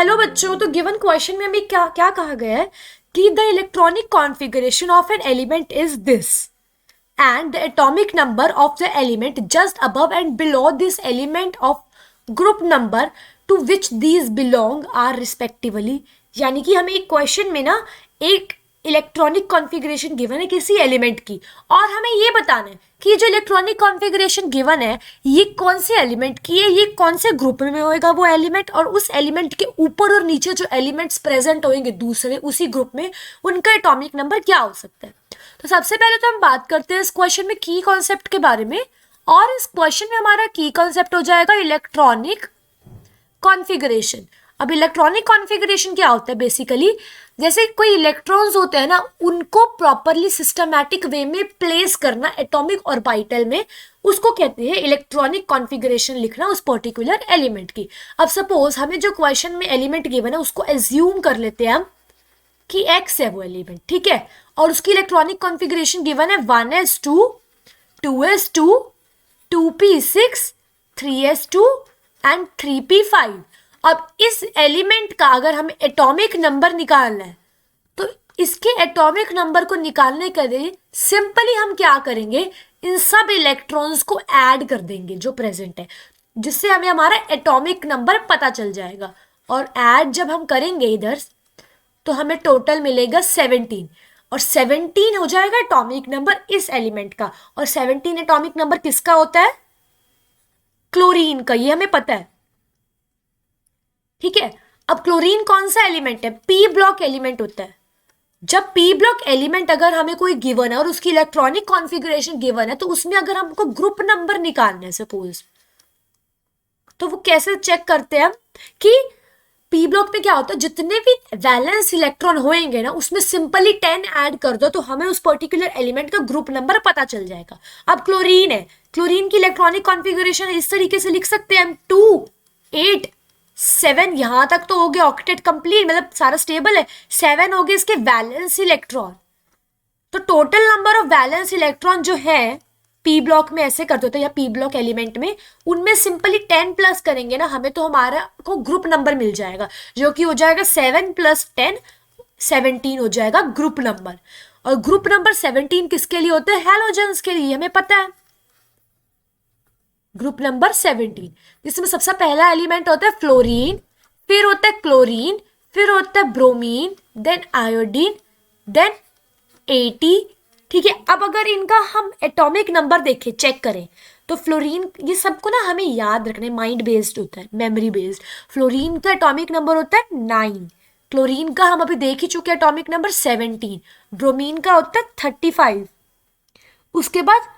Hello बच्चों, तो given question में हमें क्या क्या कहा गया है कि the electronic configuration of an element is this and the atomic number of the element just above and below this element of group number to which these belong are respectively। यानी कि हमें एक क्वेश्चन में ना एक electronic configuration given है किसी element की, और हमें ये बताना है कि जो इलेक्ट्रॉनिक कॉन्फ़िगरेशन गिवन है ये कौन से एलिमेंट की है, ये कौन से ग्रुप में होएगा वो एलिमेंट, और उस एलिमेंट के ऊपर और नीचे जो एलिमेंट्स प्रेजेंट होंगे दूसरे उसी ग्रुप में उनका एटॉमिक नंबर क्या हो सकता है। तो सबसे पहले तो हम बात करते हैं इस क्वेश्चन में की कॉन्सेप्ट के बारे में, और इस क्वेश्चन में हमारा की कॉन्सेप्ट हो जाएगा इलेक्ट्रॉनिक कॉन्फ़िगरेशन। अब इलेक्ट्रॉनिक कॉन्फ़िगरेशन क्या होता है? बेसिकली जैसे कोई इलेक्ट्रॉन्स होते हैं ना, उनको प्रॉपरली सिस्टमैटिक वे में प्लेस करना एटॉमिक ऑर्बिटल में, उसको कहते हैं इलेक्ट्रॉनिक कॉन्फ़िगरेशन लिखना उस पर्टिकुलर एलिमेंट की। अब सपोज हमें जो क्वेश्चन में एलिमेंट गिवन है उसको एज्यूम कर लेते हैं हम कि x है वो एलिमेंट, ठीक है, और उसकी इलेक्ट्रॉनिक कॉन्फ़िगरेशन गिवन है 1s2 2s2 2p6 3s2 and 3p5। अब इस एलिमेंट का अगर हमें एटॉमिक नंबर निकालना है तो इसके एटॉमिक नंबर को निकालने के लिए सिंपली हम क्या करेंगे, इन सब इलेक्ट्रॉन्स को ऐड कर देंगे जो प्रेजेंट है, जिससे हमें हमारा एटॉमिक नंबर पता चल जाएगा। और ऐड जब हम करेंगे इधर तो हमें टोटल मिलेगा 17, और 17 हो जाएगा एटॉमिक नंबर इस एलिमेंट का। और 17 एटॉमिक नंबर किसका होता है? क्लोरीन का, ये हमें पता है, ठीक है। अब क्लोरीन कौन सा एलिमेंट है? पी ब्लॉक एलिमेंट होता है। जब पी ब्लॉक एलिमेंट अगर हमें कोई गिवन है और उसकी इलेक्ट्रॉनिक कॉन्फ़िगरेशन गिवन है, तो उसमें अगर हमको ग्रुप नंबर निकालना है सपोज, तो वो कैसे चेक करते हैं हम कि पी ब्लॉक में क्या होता है, जितने भी वैलेंस इलेक्ट्रॉन होंगे ना उसमें सिंपली 10 ऐड कर दो तो हमें उस पर्टिकुलर एलिमेंट का ग्रुप नंबर पता चल जाएगा। अब क्लोरीन है, क्लोरीन की इलेक्ट्रॉनिक कॉन्फ़िगरेशन इस तरीके से लिख सकते हैं हम 2 8 7, यहां तक तो हो गया ऑक्टेट कंप्लीट, मतलब सारा स्टेबल है। 7 हो गए इसके वैलेंस इलेक्ट्रॉन, तो total number of valence electron जो है पी ब्लॉक में ऐसे करते होते हैं या पी ब्लॉक एलिमेंट में, उनमें सिंपली 10 प्लस करेंगे ना हमें, तो हमारा को ग्रुप नंबर मिल जाएगा, जो कि हो जाएगा 7 + 10 17 हो जाएगा ग्रुप नंबर। और ग्रुप नंबर 17 किसके लिए होता है? हैलोजेंस के लिए, हमें पता है। ग्रुप नंबर 17 जिसमें सबसे पहला एलिमेंट होता है फ्लोरीन, फिर होता है क्लोरीन, फिर होता है ब्रोमीन, देन आयोडीन, देन 80, ठीक है। अब अगर इनका हम एटॉमिक नंबर देखें, चेक करें, तो फ्लोरीन, ये सबको ना हमें याद रखना, माइंड बेस्ड होता है, मेमोरी बेस्ड। फ्लोरीन का एटॉमिक नंबर होता है 9, क्लोरीन का हम अभी देख ही चुके हैं एटॉमिक नंबर 17, ब्रोमीन का होता है 35, उसके बाद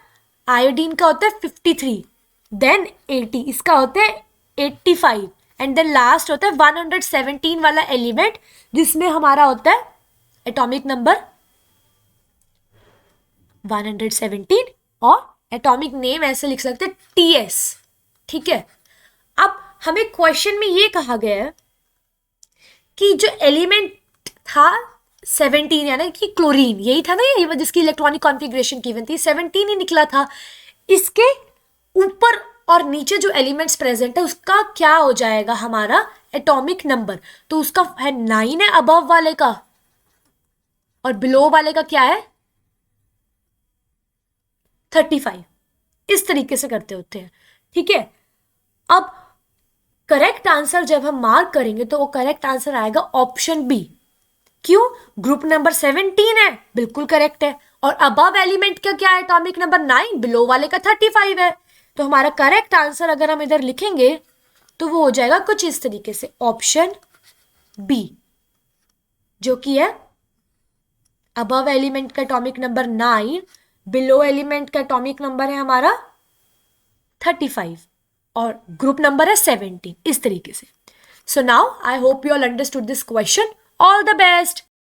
आयोडीन का होता है 53, देन 80, इसका होता है 85, एंड देन लास्ट होता है 117 वाला एलिमेंट, जिसमें हमारा होता है एटॉमिक नंबर 117 और एटॉमिक नेम ऐसे लिख सकते हैं TS, ठीक है। अब हमें क्वेश्चन में ये कहा गया है कि जो एलिमेंट था 17 यानी कि क्लोरीन, यही था ना, ये जिसकी इलेक्ट्रॉनिक कॉन्फ़िगरेशन गिवन थी, 17 ही निकला था। इसके ऊपर और नीचे जो एलिमेंट्स प्रेजेंट है उसका क्या हो जाएगा हमारा एटॉमिक नंबर? तो उसका है 9 है अबव वाले का, और बिलो वाले का क्या है 35। इस तरीके से करते होते हैं, ठीक है। अब करेक्ट आंसर जब हम मार्क करेंगे तो वो करेक्ट आंसर आएगा ऑप्शन बी। क्यों? ग्रुप नंबर 17 है, बिल्कुल करेक्ट है, और अबव एलिमेंट का क्या है एटॉमिक नंबर 9, बिलो वाले का 35 है। तो हमारा करेक्ट आंसर अगर हम इधर लिखेंगे तो वो हो जाएगा कुछ इस तरीके से, ऑप्शन बी, जो कि है अबव एलिमेंट का एटॉमिक नंबर 9, बिलो एलिमेंट का एटॉमिक नंबर है हमारा 35 और ग्रुप नंबर है 17, इस तरीके से। So now I hope you all understood this question. All the best.